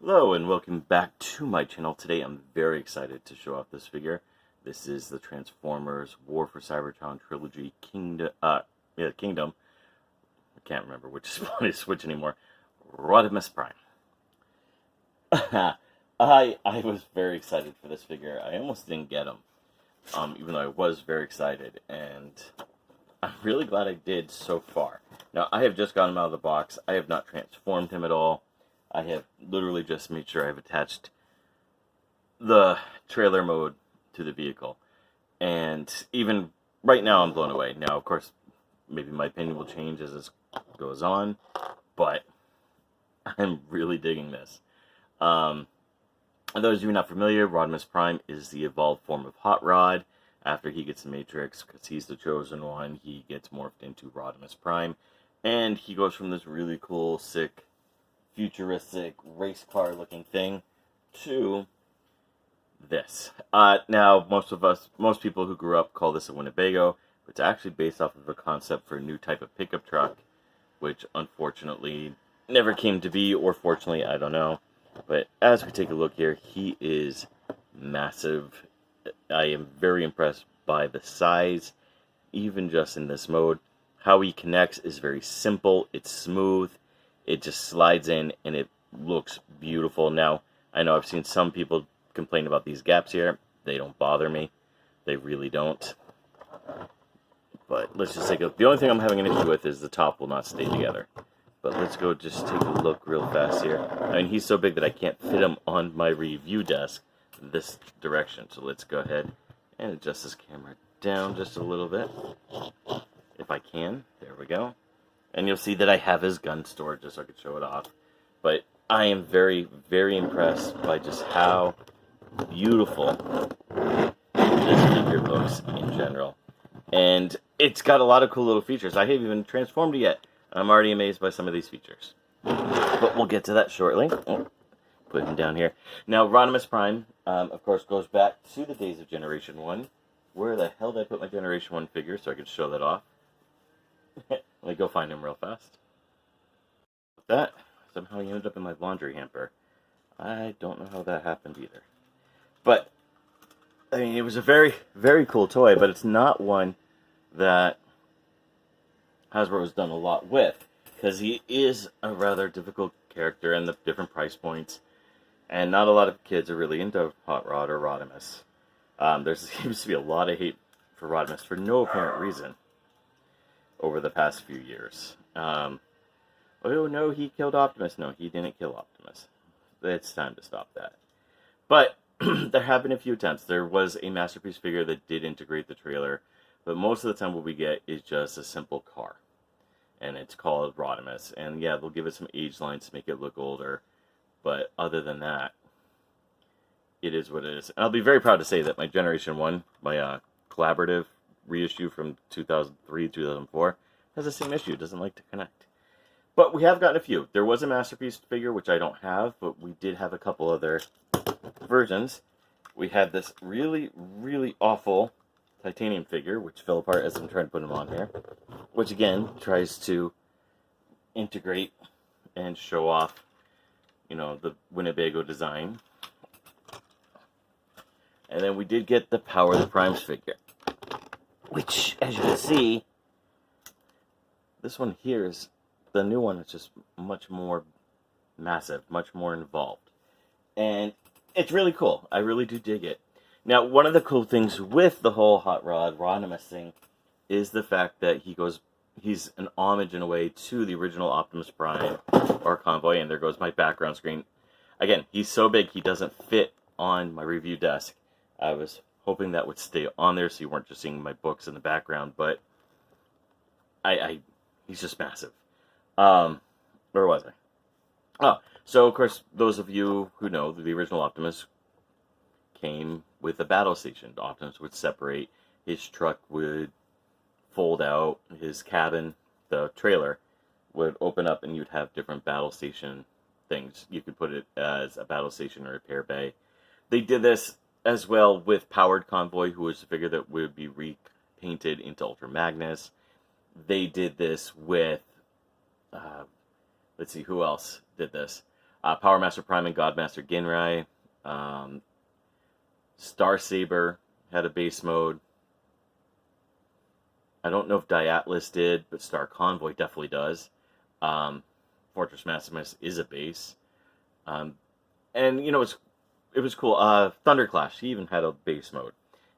Hello and welcome back to my channel. Today I'm very excited to show off this figure. This is the Transformers War for Cybertron Trilogy Kingdom. Kingdom. I can't remember which one is which anymore. Rodimus Prime. I was very excited for this figure. I almost didn't get him, even though I was very excited, and I'm really glad I did so far. Now I have just got him out of the box. I have not transformed him at all. I have literally just made sure I've attached the trailer mode to the vehicle. And even right now, I'm blown away. Now, of course, maybe my opinion will change as this goes on, but I'm really digging this. And those of you not familiar, Rodimus Prime is the evolved form of Hot Rod. After he gets the Matrix, because he's the chosen one, he gets morphed into Rodimus Prime. And he goes from this really cool, sick, futuristic race car looking thing to this. Now most people who grew up call this a Winnebago, but it's actually based off of a concept for a new type of pickup truck, which unfortunately never came to be, or fortunately, I don't know. But as we take a look here, he is massive. I am very impressed by the size, even just in this mode. How he connects is very simple, it's smooth. It just slides in, and it looks beautiful. Now, I know I've seen some people complain about these gaps here. They don't bother me. They really don't. But let's just take a look. The only thing I'm having an issue with is the top will not stay together. But let's go just take a look real fast here. I mean, he's so big that I can't fit him on my review desk this direction. So let's go ahead and adjust this camera down just a little bit. If I can. There we go. And you'll see that I have his gun stored just so I could show it off. But I am very, very impressed by just how beautiful this figure looks in general. And it's got a lot of cool little features. I haven't even transformed it yet. I'm already amazed by some of these features. But we'll get to that shortly. Put him down here. Now, Rodimus Prime, of course, goes back to the days of Generation 1. Where the hell did I put my Generation 1 figure so I could show that off? Let me go find him real fast. With that, somehow he ended up in my laundry hamper. I don't know how that happened either. But, I mean, it was a very, very cool toy, but it's not one that Hasbro has done a lot with, because he is a rather difficult character and the different price points, and not a lot of kids are really into Hot Rod or Rodimus. There seems to be a lot of hate for Rodimus for no apparent reason over the past few years. Oh no, he killed Optimus. No, he didn't kill Optimus. It's time to stop that. But there have been a few attempts. There was a Masterpiece figure that did integrate the trailer, but most of the time what we get is just a simple car. And it's called Rodimus. And yeah, they'll give it some age lines to make it look older. But other than that, it is what it is. And I'll be very proud to say that my Generation 1, my collaborative reissue from 2003, 2004, has the same issue. It doesn't like to connect. But we have gotten a few. There was a Masterpiece figure, which I don't have, but we did have a couple other versions. We had this really, really awful titanium figure, which fell apart as I'm trying to put him on here, which again tries to integrate and show off, you know, the Winnebago design. And then we did get the Power of the Primes figure, which, as you can see, this one here is, the new one is just much more massive, much more involved. And it's really cool. I really do dig it. Now, one of the cool things with the whole Hot Rod Rodimus thing is the fact that he's an homage in a way to the original Optimus Prime or Convoy, and there goes my background screen. Again, he's so big he doesn't fit on my review desk. I was hoping that would stay on there so you weren't just seeing my books in the background, but he's just massive. Where was I? Oh, so of course, those of you who know, the original Optimus came with a battle station. Optimus would separate, his truck would fold out, his cabin, the trailer, would open up, and you'd have different battle station things. You could put it as a battle station or a repair bay. They did this as well with Powered Convoy, who was a figure that would be repainted into Ultra Magnus. They did this with, let's see, who else did this? Power Master Prime and Godmaster Ginrai. Star Saber had a base mode. I don't know if Diatlas did, but Star Convoy definitely does. Fortress Maximus is a base. And, you know, it was cool. Thunderclash, he even had a base mode.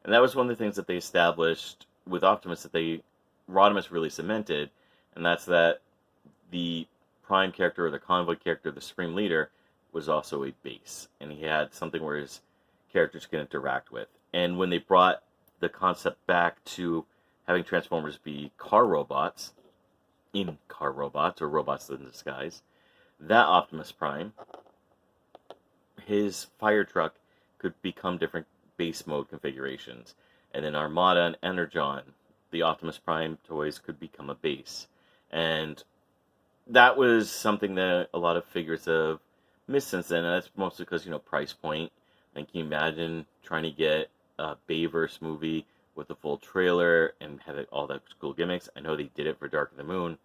And that was one of the things that they established with Optimus that Rodimus really cemented, and that's that the Prime character or the Convoy character, the Supreme Leader, was also a base. And he had something where his characters can interact with. And when they brought the concept back to having Transformers be car robots, in-car robots, or robots in disguise, that Optimus Prime, his fire truck could become different base mode configurations. And then Armada and Energon, the Optimus Prime toys, could become a base. And that was something that a lot of figures have missed since then, and that's mostly because, you know, price point. And can you imagine trying to get a Bayverse movie with a full trailer and have all that cool gimmicks? I know they did it for Dark of the Moon,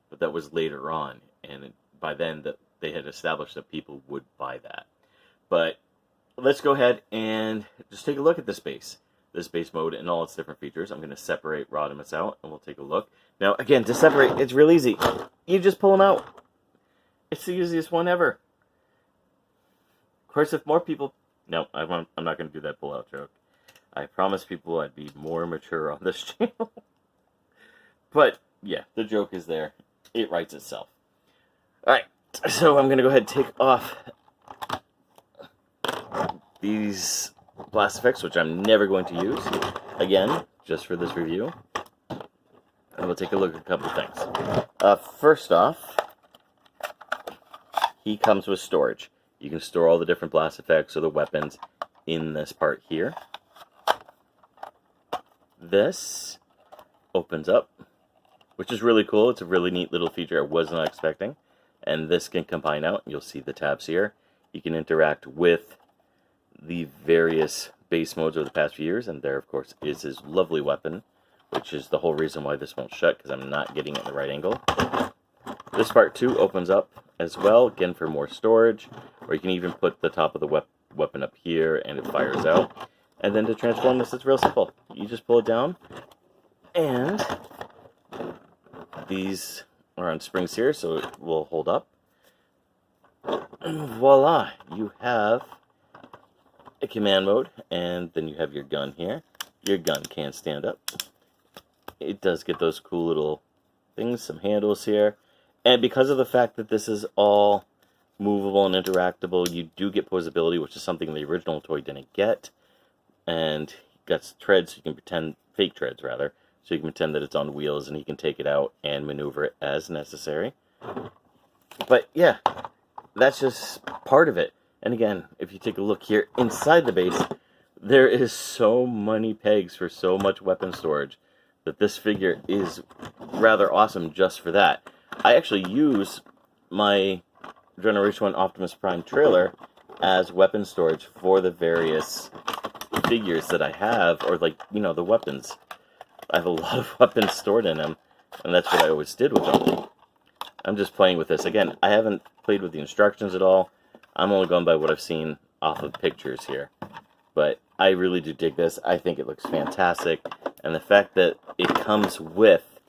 but that was later on, and by then they had established that people would buy that. But let's go ahead and just take a look at this base mode and all its different features. I'm going to separate Rodimus out, and we'll take a look. Now, again, to separate, it's real easy. You just pull them out. It's the easiest one ever. Of course, if more people... No, I'm not going to do that pull-out joke. I promised people I'd be more mature on this channel. But, yeah, the joke is there. It writes itself. Alright, so I'm going to go ahead and take off these blast effects, which I'm never going to use, again, just for this review. And we'll take a look at a couple of things. First off, he comes with storage. You can store all the different blast effects or the weapons in this part here. This opens up, which is really cool. It's a really neat little feature I was not expecting. And this can combine out. You'll see the tabs here. You can interact with the various base modes over the past few years, and there, of course, is his lovely weapon, which is the whole reason why this won't shut, because I'm not getting it in the right angle. This part, too, opens up as well, again, for more storage, or you can even put the top of the weapon up here, and it fires out. And then to transform this, it's real simple. You just pull it down, and these are on springs here, so it will hold up. And voila! You have a command mode, and then you have your gun here. Your gun can stand up. It does get those cool little things, some handles here. And because of the fact that this is all movable and interactable, you do get posability, which is something the original toy didn't get. And got treads, so you can pretend, fake treads rather, so you can pretend that it's on wheels, and he can take it out and maneuver it as necessary. But yeah, that's just part of it. And again, if you take a look here inside the base, there is so many pegs for so much weapon storage that this figure is rather awesome just for that. I actually use my Generation 1 Optimus Prime trailer as weapon storage for the various figures that I have, or like, you know, the weapons. I have a lot of weapons stored in them, and that's what I always did with them. I'm just playing with this. Again, I haven't played with the instructions at all. I'm only going by what I've seen off of pictures here. But I really do dig this. I think it looks fantastic. And the fact that it comes with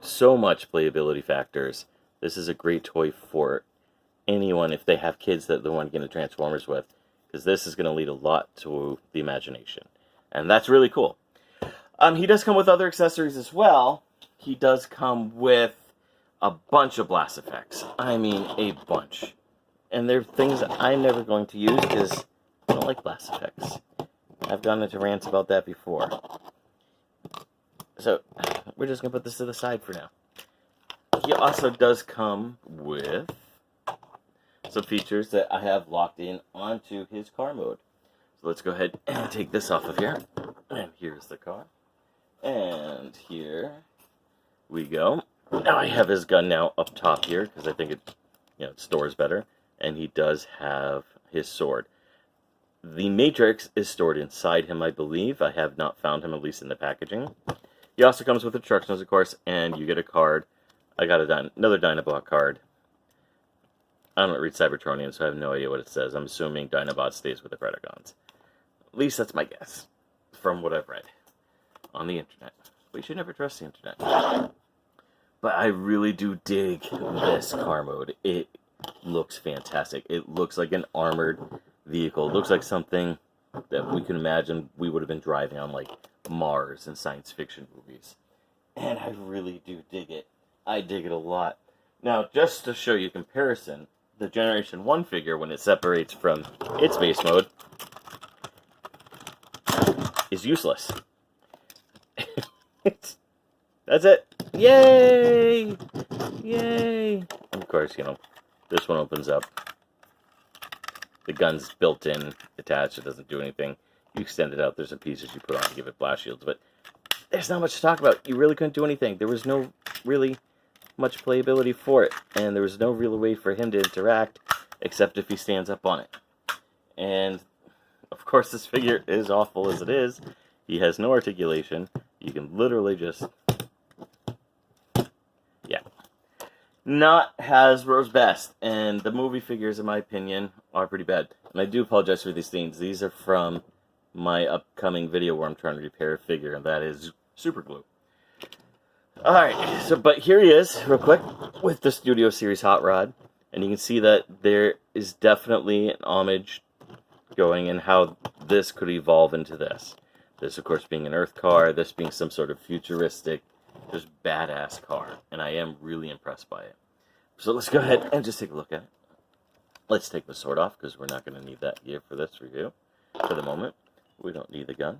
so much playability factors, this is a great toy for anyone if they have kids that they want to get into Transformers with. Because this is going to lead a lot to the imagination. And that's really cool. He does come with other accessories as well. He does come with a bunch of blast effects. I mean, a bunch. And they're things that I'm never going to use because I don't like blast effects. I've gone into rants about that before. So, we're just going to put this to the side for now. He also does come with some features that I have locked in onto his car mode. So let's go ahead and take this off of here. And here's the car. And here we go. Now I have his gun now up top here because I think it, it stores better. And he does have his sword. The Matrix is stored inside him, I believe. I have not found him, at least in the packaging. He also comes with instructions, of course, and you get a card. I got another Dinobot card. I don't read Cybertronian, so I have no idea what it says. I'm assuming Dinobot stays with the Predacons. At least that's my guess, from what I've read on the internet. But you should never trust the internet. But I really do dig this car mode. It looks fantastic. It looks like an armored vehicle. It looks like something that we can imagine we would have been driving on, like, Mars in science fiction movies. And I really do dig it. I dig it a lot. Now, just to show you comparison, the Generation 1 figure, when it separates from its base mode, is useless. That's it. Yay! Yay! Of course, this one opens up. The gun's built in, attached, it doesn't do anything. You extend it out, there's some pieces you put on to give it blast shields, but there's not much to talk about. You really couldn't do anything. There was no really much playability for it, and there was no real way for him to interact, except if he stands up on it. And, of course, this figure is awful as it is. He has no articulation. You can literally just... yeah. Not Hasbro's best, and the movie figures, in my opinion, are pretty bad. And I do apologize for these things. These are from my upcoming video where I'm trying to repair a figure, and that is super glue. Alright, but here he is, real quick, with the Studio Series Hot Rod. And you can see that there is definitely an homage going in how this could evolve into this. This, of course, being an Earth car, this being some sort of futuristic, just badass car. And I am really impressed by it. So let's go ahead and just take a look at it. Let's take the sword off, because we're not going to need that here for this review. For the moment, we don't need the gun.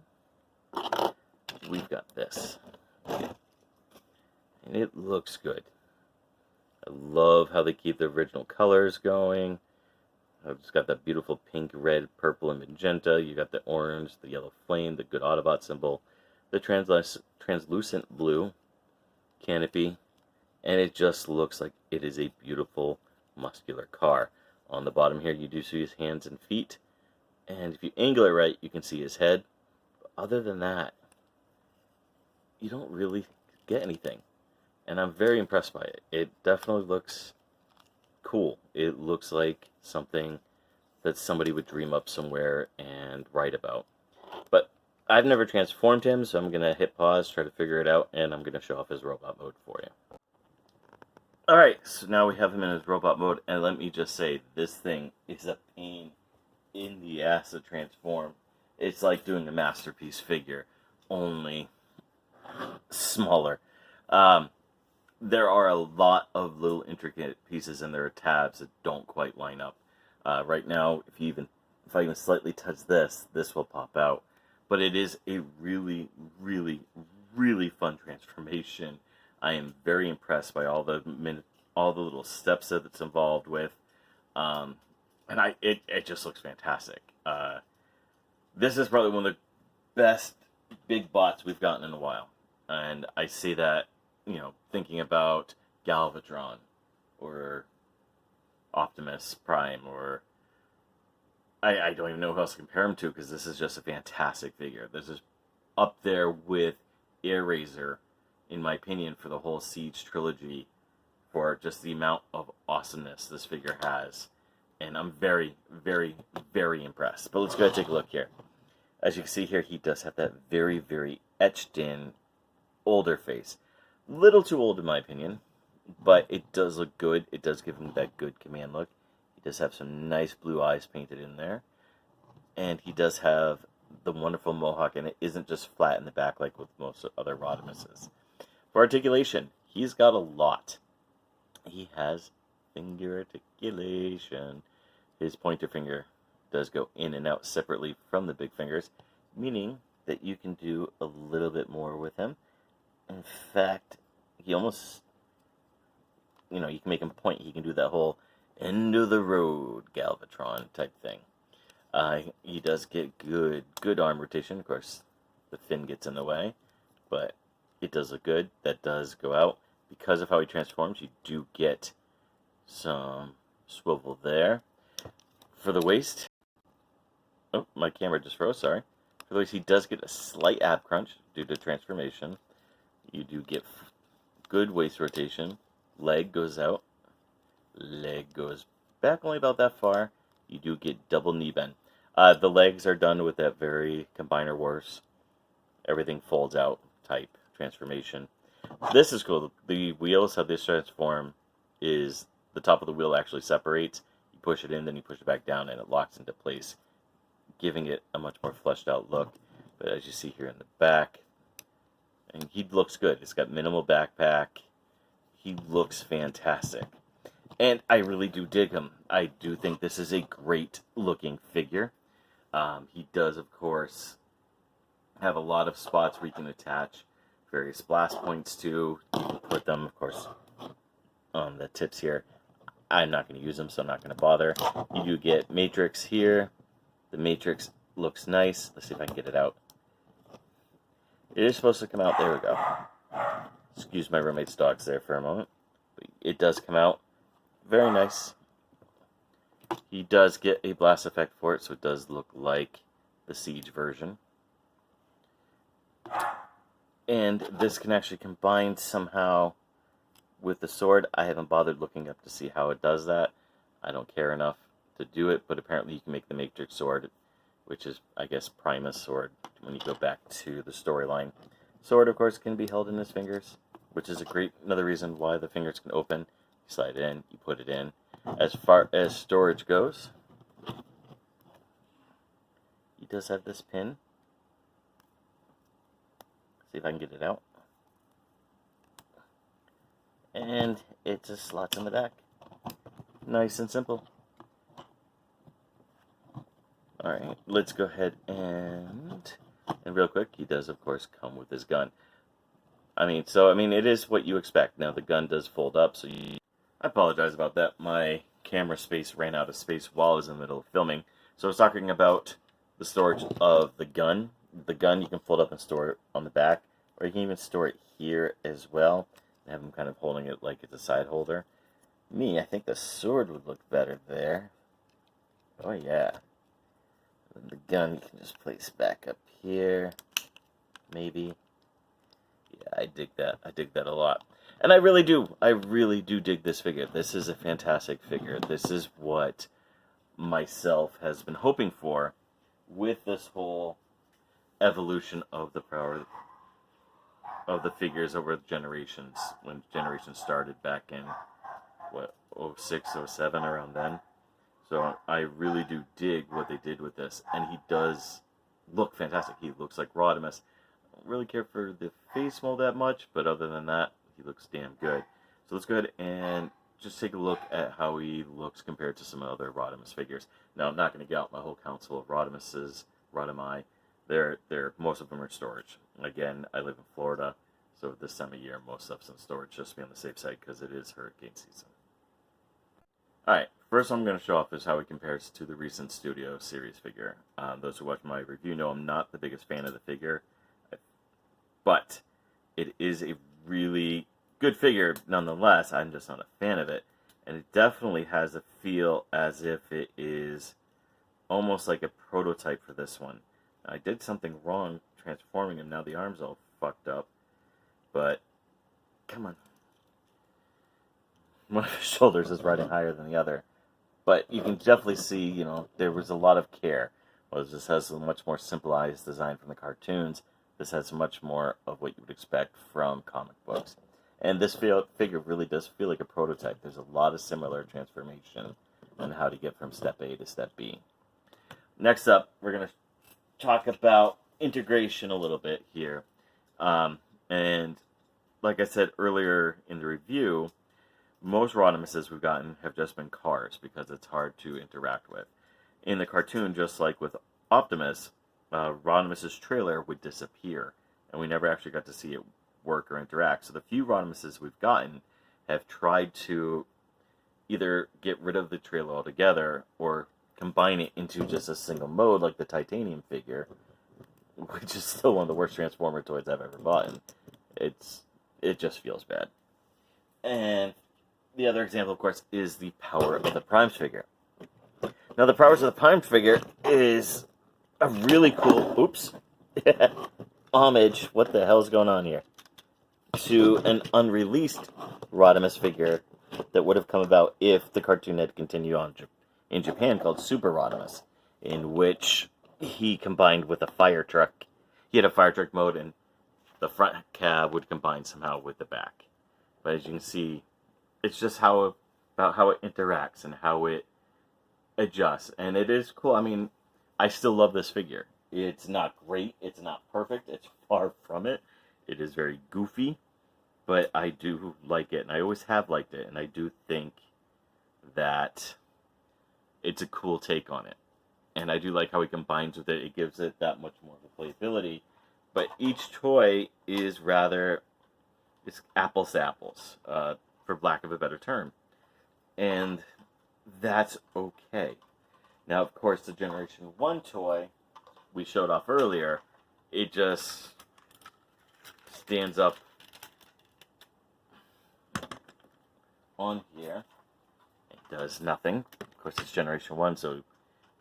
We've got this. And it looks good. I love how they keep the original colors going. I've just got that beautiful pink, red, purple, and magenta. You got the orange, the yellow flame, the good Autobot symbol, the translucent blue canopy, and it just looks like it is a beautiful, muscular car. On the bottom here, you do see his hands and feet, and if you angle it right, you can see his head. But other than that, you don't really get anything. And I'm very impressed by it. It definitely looks cool. It looks like something that somebody would dream up somewhere and write about. But I've never transformed him, so I'm going to hit pause, try to figure it out, and I'm going to show off his robot mode for you. Alright, so now we have him in his robot mode, and let me just say, this thing is a pain in the ass to transform. It's like doing a masterpiece figure, only smaller. There are a lot of little intricate pieces, and there are tabs that don't quite line up. Right now, if I even slightly touch this, this will pop out. But it is a really, really, really fun transformation. I am very impressed by all the little steps that it's involved with, and it just looks fantastic. This is probably one of the best big bots we've gotten in a while, and I say that, thinking about Galvatron, or Optimus Prime, or I don't even know who else to compare him to, because this is just a fantastic figure. This is up there with Airazor, in my opinion, for the whole Siege trilogy, for just the amount of awesomeness this figure has. And I'm very, very, very impressed. But let's go ahead and take a look here. As you can see here, he does have that very, very etched-in older face. Little too old in my opinion, but it does look good. It does give him that good command look. He does have some nice blue eyes painted in there. And he does have the wonderful mohawk, and it isn't just flat in the back like with most other Rodimuses. For articulation, he's got a lot. He has finger articulation. His pointer finger does go in and out separately from the big fingers, meaning that you can do a little bit more with him. In fact, he almost, you can make him point. He can do that whole end of the road Galvatron type thing. He does get good arm rotation. Of course, the fin gets in the way, but it does look good. That does go out. Because of how he transforms, you do get some swivel there. For the waist, oh, my camera just froze, sorry. For the waist, he does get a slight ab crunch due to transformation. You do get good waist rotation. Leg goes out. Leg goes back only about that far, you do get double knee bend. The legs are done with that very Combiner Wars, everything folds out type transformation. This is cool. The wheels, how this transform is the top of the wheel actually separates. You push it in, then you push it back down, and it locks into place, giving it a much more fleshed out look. But as you see here in the back, and he looks good. He's got minimal backpack. He looks fantastic. And I really do dig him. I do think this is a great looking figure. He does, of course, have a lot of spots where you can attach various blast points to. You can put them, of course, on the tips here. I'm not going to use them, so I'm not going to bother. You do get Matrix here. The Matrix looks nice. Let's see if I can get it out. It is supposed to come out. There we go. Excuse my roommate's dogs there for a moment. But it does come out. Very nice. He does get a blast effect for it, so it does look like the Siege version. And this can actually combine somehow with the sword. I haven't bothered looking up to see how it does that. I don't care enough to do it, but apparently you can make the Matrix sword, which is, I guess, Primus sword, when you go back to the storyline. Sword, of course, can be held in his fingers, which is another reason why the fingers can open. You slide it in, you put it in. As far as storage goes, he does have this pin. See if I can get it out. And it just slots in the back. Nice and simple. Alright, let's go ahead and real quick, he does, of course, come with his gun. I mean, it is what you expect. Now, the gun does fold up, so I apologize about that. My camera space ran out of space while I was in the middle of filming. So I was talking about the storage of the gun. The gun you can fold up and store it on the back, or you can even store it here as well, and have him kind of holding it like it's a side holder. I think the sword would look better there. Oh, yeah. And the gun you can just place back up here, maybe. Yeah, I dig that. I dig that a lot. And I really do dig this figure. This is a fantastic figure. This is what myself has been hoping for with this whole evolution of the power of the figures over generations. When generations started back in, what, 06, 07, around then. So I really do dig what they did with this. And he does look fantastic. He looks like Rodimus. I don't really care for the face mold that much, but other than that, he looks damn good. So let's go ahead and just take a look at how he looks compared to some other Rodimus figures. Now, I'm not going to get out my whole council of Rodimuses, Rodimi. Most of them are in storage. Again, I live in Florida, so this time of year, most stuff's in storage, just to be on the safe side, because it is hurricane season. Alright, first I'm going to show off is how he compares to the recent Studio Series figure. Those who watch my review know I'm not the biggest fan of the figure, but it is a really good figure nonetheless. I'm just not a fan of it. And it definitely has a feel as if it is almost like a prototype for this one. I did something wrong transforming him. Now the arm's all fucked up. But, come on. One of his shoulders is riding higher than the other. But you can definitely see, there was a lot of care. Whereas this has a much more simplified design from the cartoons. This has much more of what you would expect from comic books. And this figure really does feel like a prototype. There's a lot of similar transformation on how to get from step A to step B. Next up, we're going to talk about integration a little bit here. And like I said earlier in the review, most Rodimuses we've gotten have just been cars because it's hard to interact with. In the cartoon, just like with Optimus, Rodimus's trailer would disappear, and we never actually got to see it work or interact. So the few Rodimuses we've gotten have tried to either get rid of the trailer altogether or combine it into just a single mode, like the Titanium figure, which is still one of the worst Transformer toys I've ever bought. It just feels bad. And the other example, of course, is the Power of the Primes figure. Now, the Powers of the Primes figure is a really cool, homage, what the hell's going on here, to an unreleased Rodimus figure that would have come about if the cartoon had continued on in Japan, called Super Rodimus, in which he combined with a fire truck. He had a fire truck mode, and the front cab would combine somehow with the back. But as you can see, it's just about how it interacts and how it adjusts. And it is cool. I mean, I still love this figure. It's not great. It's not perfect. It's far from it. It is very goofy. But I do like it. And I always have liked it. And I do think that it's a cool take on it. And I do like how he combines with it. It gives it that much more of a playability. But each toy is it's apples to apples, for lack of a better term. And that's okay. Now, of course, the Generation 1 toy we showed off earlier, it just stands up on here. It does nothing. Of course, it's Generation 1, so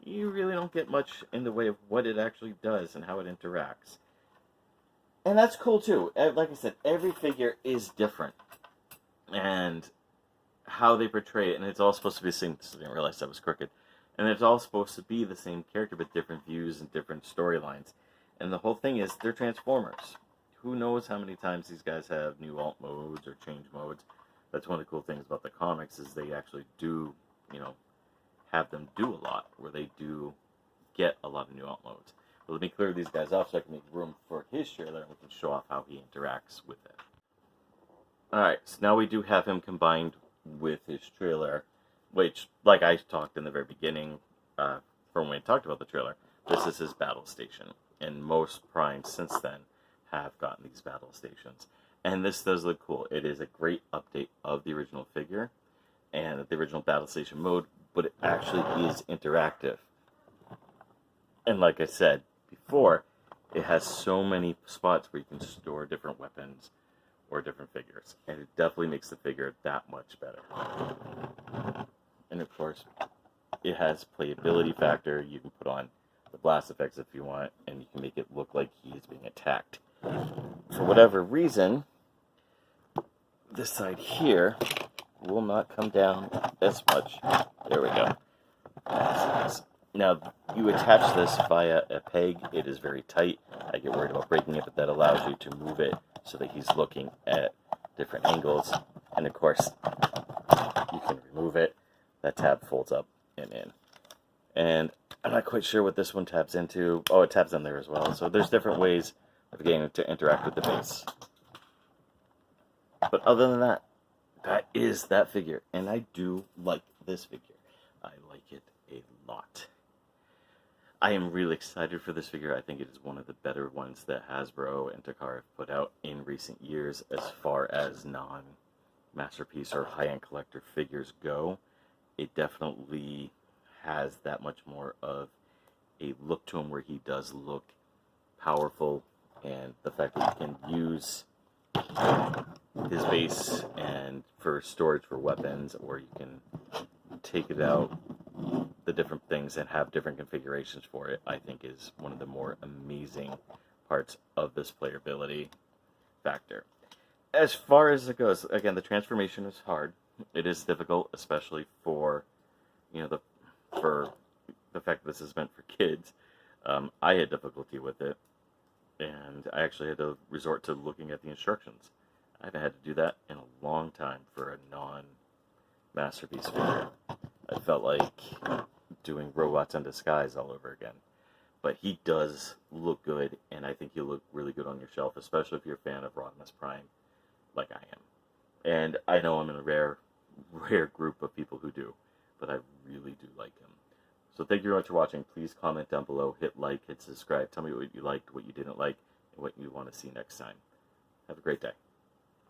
you really don't get much in the way of what it actually does and how it interacts. And that's cool, too. Like I said, every figure is different. And how they portray it, and it's all supposed to be the same. I didn't realize that was crooked. And it's all supposed to be the same character, but different views and different storylines. And the whole thing is, they're Transformers. Who knows how many times these guys have new alt modes or change modes. That's one of the cool things about the comics, is they actually do, have them do a lot, where they do get a lot of new alt modes. But let me clear these guys off so I can make room for his trailer, and we can show off how he interacts with it. Alright, so now we do have him combined with his trailer, which, like I talked in the very beginning, from when we talked about the trailer, this is his battle station. And most primes since then have gotten these battle stations. And this does look cool. It is a great update of the original figure and the original battle station mode, but it actually is interactive. And like I said before, it has so many spots where you can store different weapons or different figures, and it definitely makes the figure that much better. And of course, it has playability factor. You can put on the blast effects if you want, and you can make it look like he is being attacked. For whatever reason, this side here will not come down as much. There we go. Now, you attach this via a peg. It is very tight. I get worried about breaking it, but that allows you to move it so that he's looking at different angles. And of course, you can remove it. That tab folds up and in. And I'm not quite sure what this one tabs into. Oh, it tabs in there as well. So there's different ways of getting to interact with the base. But other than that, that is that figure. And I do like this figure. I like it a lot. I am really excited for this figure. I think it is one of the better ones that Hasbro and Takara have put out in recent years as far as non-masterpiece or high-end collector figures go. It definitely has that much more of a look to him where he does look powerful, and the fact that you can use his base and for storage for weapons, or you can take it out, the different things, and have different configurations for it, I think is one of the more amazing parts of this playability factor. As far as it goes, again, the transformation is hard. It is difficult, especially for, for the fact that this is meant for kids. I had difficulty with it, and I actually had to resort to looking at the instructions. I haven't had to do that in a long time for a non-masterpiece figure. I felt like doing robots in disguise all over again. But he does look good, and I think he'll look really good on your shelf, especially if you're a fan of Rodimus Prime, like I am. And I know I'm in a rare group of people who do, but I really do like him. So thank you very much for watching. Please comment down below, hit like, hit subscribe, tell me what you liked, what you didn't like, and what you want to see next time. Have a great day.